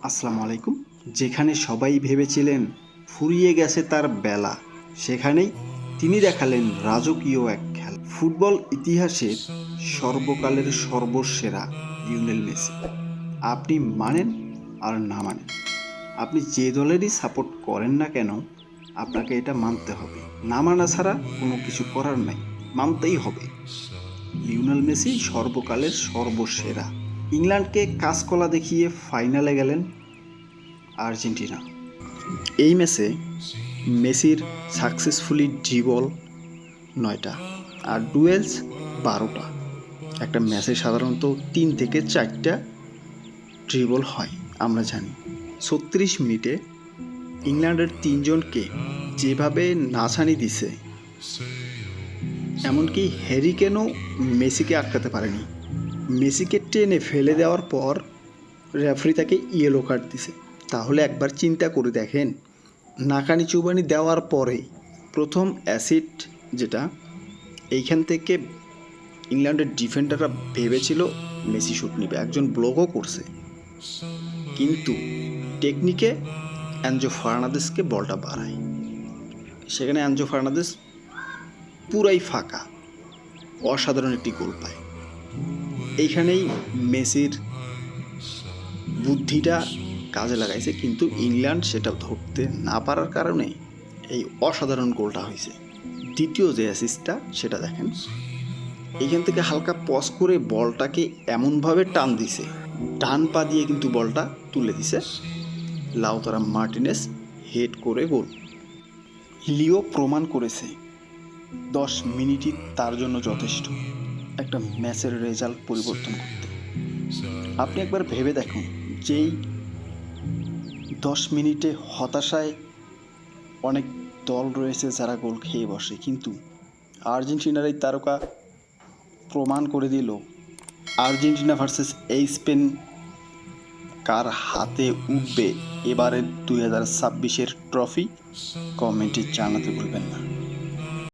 আসসালামু আলাইকুম। যেখানে সবাই ভেবেছিলেন ফুরিয়ে গেছে তার বেলা, সেখানেই তিনি দেখালেন রাজকীয় এক খেলা। ফুটবল ইতিহাসের সর্বকালের সর্বসেরা লিওনেল মেসি। আপনি মানেন আর না মানেন, আপনি যে দলেরই সাপোর্ট করেন না কেন, আপনাকে এটা মানতে হবে। না মানা ছাড়া কোনো কিছু করার নাই, মানতেই হবে। লিওনেল মেসি সর্বকালের সর্বসেরা। ইংল্যান্ডকে কাঁচকলা দেখিয়ে ফাইনালে গেলেন আর্জেন্টিনা। এই ম্যাচে মেসির সাকসেসফুলি ড্রিবল 9টা আর ডুয়েলস 12টা। একটা ম্যাচে সাধারণত 3 থেকে 4টা ড্রিবল হয়, আমরা জানি। 36 মিনিটে ইংল্যান্ডের 3জনকে যেভাবে নাচানি দিছে, এমনকি হ্যারি কেনও মেসিকে আটকাতে পারেনি। মেসিকে টেনে ফেলে দেওয়ার পর রেফারি তাকে ইয়েলো কার্ড দিছে। তাহলে একবার চিন্তা করে দেখেন, নাকানি চুবানি দেওয়ার পরে প্রথম অ্যাসিড যেটা, এইখান থেকে ইংল্যান্ডের ডিফেন্ডাররা ভেবেছিল মেসি শুট নেবে, একজন ব্লকও করছে, কিন্তু টেকনিকে অ্যানজো ফার্নান্দেজকে বলটা বাড়ায়। সেখানে অ্যানজো ফার্নান্দেজ পুরাই ফাঁকা, অসাধারণ একটি গোল পায়। এইখানেই মেসির বুদ্ধিটা কাজে লাগাইছে, কিন্তু ইংল্যান্ড সেটা ধরতে না পারার কারণে এই অসাধারণ গোলটা হয়েছে। দ্বিতীয় যে অ্যাসিস্টটা সেটা দেখেন, এইখান থেকে হালকা পজ করে বলটাকে এমনভাবে টান দিছে, ডান পা দিয়ে কিন্তু বলটা তুলে দিছে, লাউতারা মার্টিনেস হেড করে গোল। লিও প্রমাণ করেছে 10 মিনিটই তার জন্য যথেষ্ট একটা ম্যাচের রেজাল্ট পরিবর্তন করতে। আপনি একবার ভেবে দেখুন, যেই 10 মিনিটে হতাশায় অনেক দল রয়েছে যারা গোল খেয়ে বসে, কিন্তু আর্জেন্টিনার এই তারকা প্রমাণ করে দিল আর্জেন্টিনা ভার্সেস এই স্পেন কার হাতে উঠবে এবারের 2026-এর ট্রফি। কমেন্টে জানাতে ভুলবেন না।